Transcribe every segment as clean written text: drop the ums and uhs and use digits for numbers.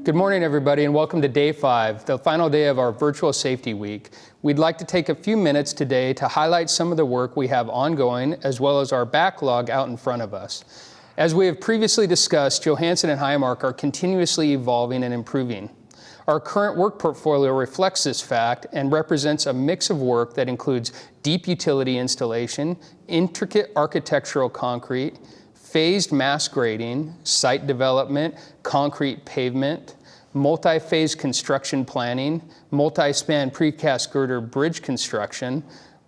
Good morning, everybody, and welcome to Day 5, the final day of our Virtual Safety Week. We'd like to take a few minutes today to highlight some of the work we have ongoing, as well as our backlog out in front of us. As we have previously discussed, Johansen and Highmark are continuously evolving and improving. Our current work portfolio reflects this fact and represents a mix of work that includes deep utility installation, intricate architectural concrete, phased mass grading, site development, concrete pavement, multi-phase construction planning, multi-span precast girder bridge construction,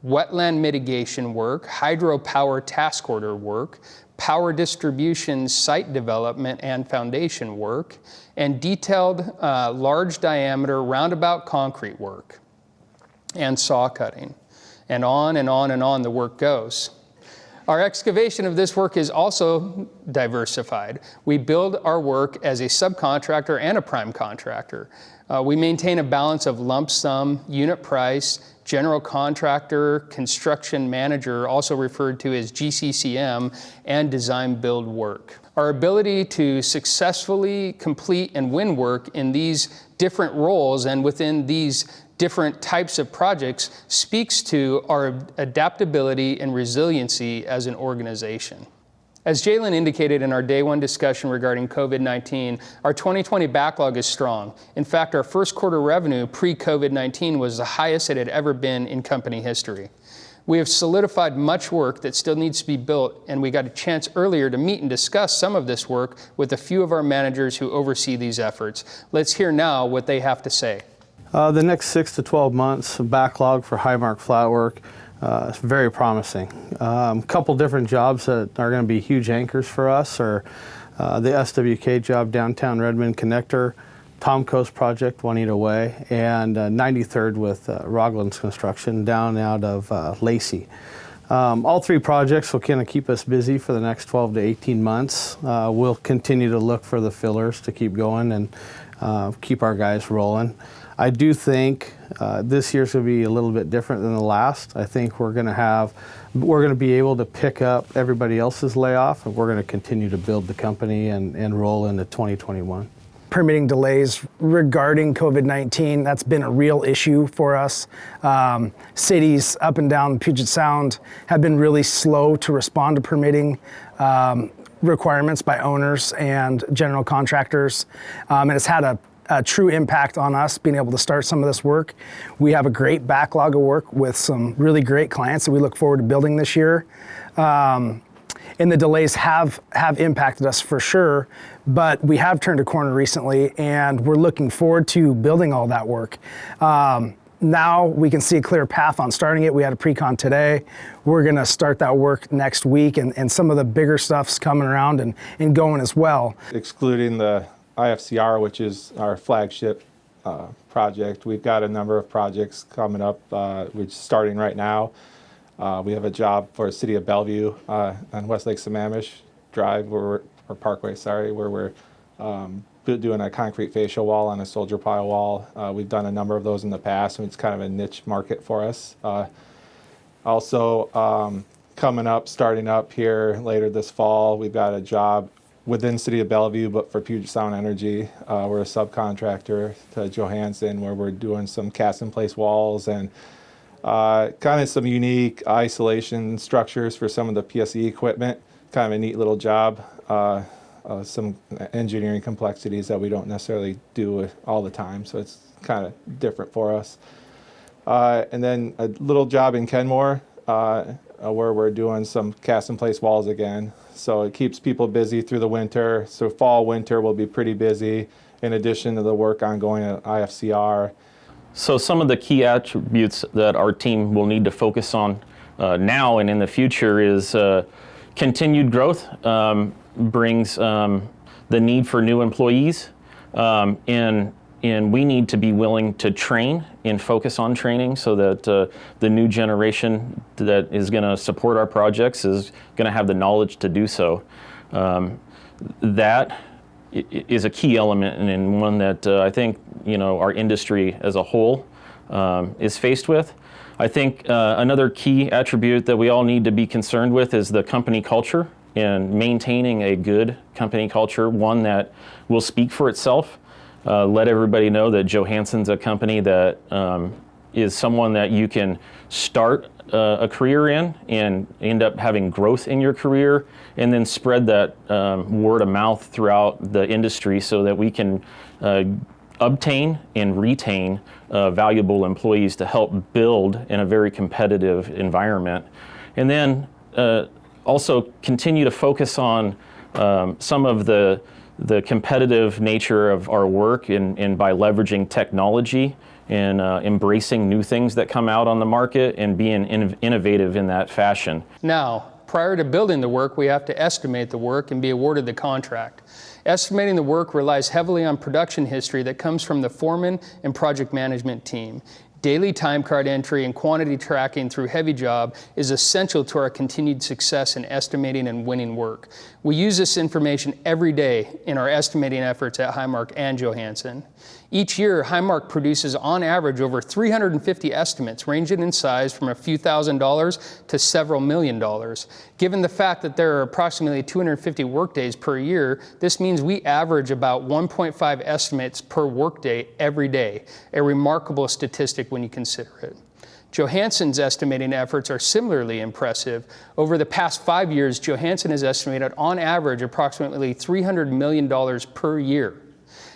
wetland mitigation work, hydropower task order work, power distribution site development and foundation work, and detailed large diameter roundabout concrete work, and saw cutting. And on and on and on the work goes. Our excavation of this work is also diversified. We build our work as a subcontractor and a prime contractor. We maintain a balance of lump sum, unit price, general contractor, construction manager, also referred to as GCCM, and design build work. Our ability to successfully complete and win work in these different roles and within these different types of projects speaks to our adaptability and resiliency as an organization. As Jalen indicated in our Day 1 discussion regarding COVID-19, our 2020 backlog is strong. In fact, our first quarter revenue pre-COVID-19 was the highest it had ever been in company history. We have solidified much work that still needs to be built, and we got a chance earlier to meet and discuss some of this work with a few of our managers who oversee these efforts. Let's hear now what they have to say. The next 6 to 12 months backlog for Highmark Flatwork is very promising. A couple different jobs that are going to be huge anchors for us are the SWK job, Downtown Redmond Connector, Tom Coast Project, Juanita Way, and 93rd with Roglands Construction down out of Lacey. All three projects will kind of keep us busy for the next 12 to 18 months. We'll continue to look for the fillers to keep going and keep our guys rolling. I do think this year's going to be a little bit different than the last. I think we're going to be able to pick up everybody else's layoff, and we're going to continue to build the company and roll into 2021. Permitting delays regarding COVID-19, that's been a real issue for us. Cities up and down Puget Sound have been really slow to respond to permitting requirements by owners and general contractors, and it's had a true impact on us being able to start some of this work. We have a great backlog of work with some really great clients that we look forward to building this year. And the delays have impacted us for sure, but we have turned a corner recently and we're looking forward to building all that work. Now we can see a clear path on starting it. We had a pre-con today. We're gonna start that work next week, and some of the bigger stuff's coming around and going as well. Excluding the IFCR, which is our flagship project, we've got a number of projects coming up, which is starting right now. We have a job for the City of Bellevue on Westlake Sammamish Drive, or Parkway, where we're doing a concrete fascia wall on a soldier pile wall. We've done a number of those in the past, and it's kind of a niche market for us. Also, coming up, starting up here later this fall, we've got a job within City of Bellevue, but for Puget Sound Energy. We're a subcontractor to Johansen, where we're doing some cast-in-place walls and kind of some unique isolation structures for some of the PSE equipment. Kind of a neat little job. Some engineering complexities that we don't necessarily do all the time, so it's kind of different for us. And then a little job in Kenmore, where we're doing some cast-in-place walls again. So it keeps people busy through the winter. So fall, winter will be pretty busy, in addition to the work ongoing at IFCR. So some of the key attributes that our team will need to focus on now and in the future is continued growth brings the need for new employees, and we need to be willing to train and focus on training so that the new generation that is going to support our projects is going to have the knowledge to do so. That is a key element, and one that I think our industry as a whole is faced with. I think another key attribute that we all need to be concerned with is the company culture, and maintaining a good company culture, one that will speak for itself. let everybody know that Johansson's a company that is someone that you can start a career in and end up having growth in your career, and then spread that word of mouth throughout the industry so that we can obtain and retain valuable employees to help build in a very competitive environment. And then also continue to focus on some of the competitive nature of our work and by leveraging technology and embracing new things that come out on the market and being innovative in that fashion. Now, prior to building the work, we have to estimate the work and be awarded the contract. Estimating the work relies heavily on production history that comes from the foreman and project management team. Daily time card entry and quantity tracking through Heavy Job is essential to our continued success in estimating and winning work. We use this information every day in our estimating efforts at Highmark and Johansson. Each year, Highmark produces on average over 350 estimates ranging in size from a few $1,000s to several $1 million. Given the fact that there are approximately 250 workdays per year, this means we average about 1.5 estimates per workday every day, a remarkable statistic when you consider it. Johansson's estimating efforts are similarly impressive. Over the past 5 years, Johansson has estimated on average approximately $300 million per year.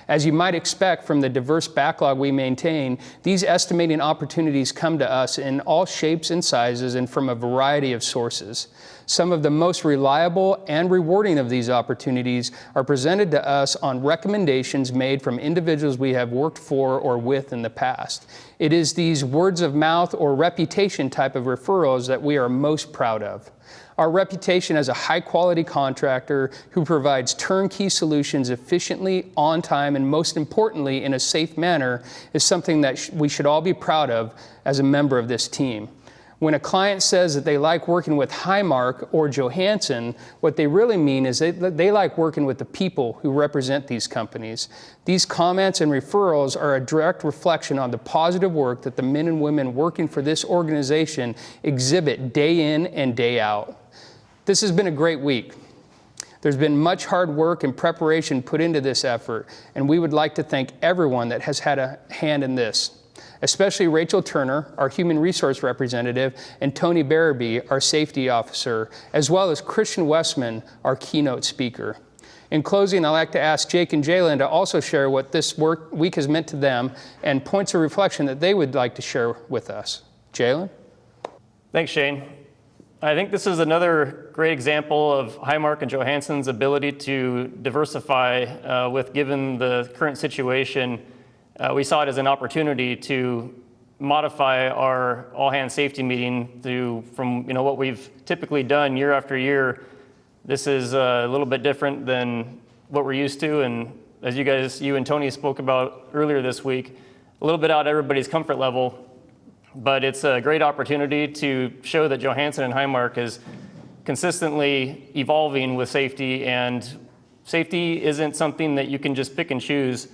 As you might expect from the diverse backlog we maintain, these estimating opportunities come to us in all shapes and sizes and from a variety of sources. Some of the most reliable and rewarding of these opportunities are presented to us on recommendations made from individuals we have worked for or with in the past. It is these words of mouth or reputation type of referrals that we are most proud of. Our reputation as a high-quality contractor who provides turnkey solutions efficiently, on time, and most importantly, in a safe manner is something that we should all be proud of as a member of this team. When a client says that they like working with Highmark or Johansson, what they really mean is they like working with the people who represent these companies. These comments and referrals are a direct reflection on the positive work that the men and women working for this organization exhibit day in and day out. This has been a great week. There's been much hard work and preparation put into this effort, and we would like to thank everyone that has had a hand in this, especially Rachel Turner, our human resource representative, and Tony Barabee, our safety officer, as well as Christian Westman, our keynote speaker. In closing, I'd like to ask Jake and Jalen to also share what this week has meant to them and points of reflection that they would like to share with us. Jalen? Thanks, Shane. I think this is another great example of Highmark and Johansson's ability to diversify given the current situation. We saw it as an opportunity to modify our all-hands safety meeting from what we've typically done year after year. This is a little bit different than what we're used to, and as you and Tony spoke about earlier this week, a little bit out of everybody's comfort level. But it's a great opportunity to show that Johansson and Highmark is consistently evolving with safety, and safety isn't something that you can just pick and choose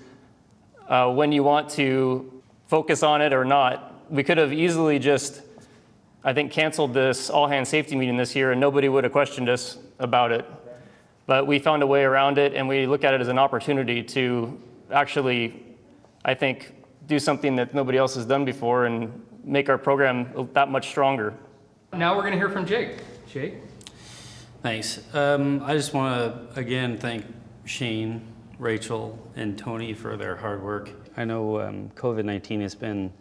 when you want to focus on it or not. We could have easily just, I think, canceled this all-hands safety meeting this year and nobody would have questioned us about it. But we found a way around it, and we look at it as an opportunity to actually, I think, do something that nobody else has done before and make our program that much stronger. Now we're going to hear from Jake. Jake? Thanks. I just want to, again, thank Shane, Rachel, and Tony for their hard work. I know COVID-19 has been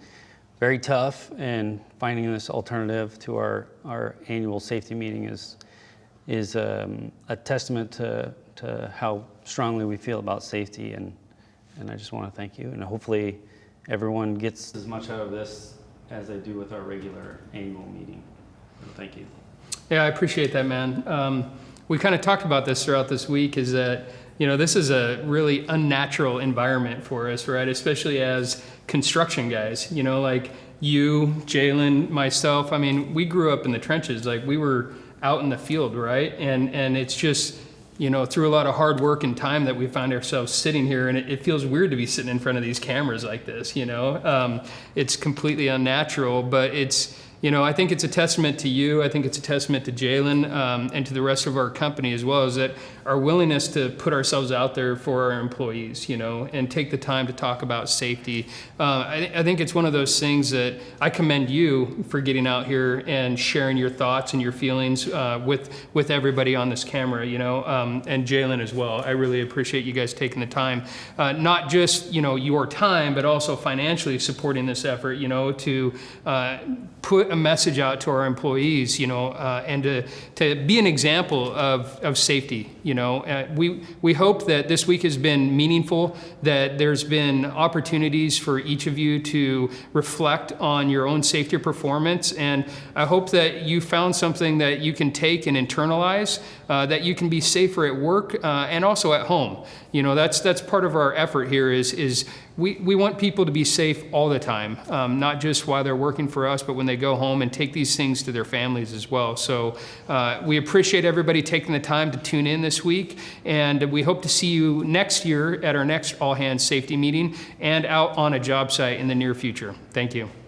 very tough, and finding this alternative to our annual safety meeting is a testament to how strongly we feel about safety, and I just want to thank you, and hopefully everyone gets as much out of this as they do with our regular annual meeting. So thank you. Yeah, I appreciate that, man. We kind of talked about this throughout this week, is that, this is a really unnatural environment for us, right? Especially as construction guys, like you, Jalen, myself. I mean, we grew up in the trenches, like we were out in the field, right? And it's just, through a lot of hard work and time that we find ourselves sitting here, and it feels weird to be sitting in front of these cameras like this, It's completely unnatural, but it's I think it's a testament to you. I think it's a testament to Jalen and to the rest of our company as well, is that our willingness to put ourselves out there for our employees, and take the time to talk about safety. I think it's one of those things that I commend you for getting out here and sharing your thoughts and your feelings with everybody on this camera, and Jalen as well. I really appreciate you guys taking the time, not just, your time, but also financially supporting this effort, to put a message out to our employees, and to be an example of safety. We hope that this week has been meaningful, that there's been opportunities for each of you to reflect on your own safety performance, and I hope that you found something that you can take and internalize, that you can be safer at work and also at home. That's part of our effort here is we want people to be safe all the time, not just while they're working for us, but when they go home and take these things to their families as well. So we appreciate everybody taking the time to tune in this week, and we hope to see you next year at our next all hands safety meeting and out on a job site in the near future. Thank you.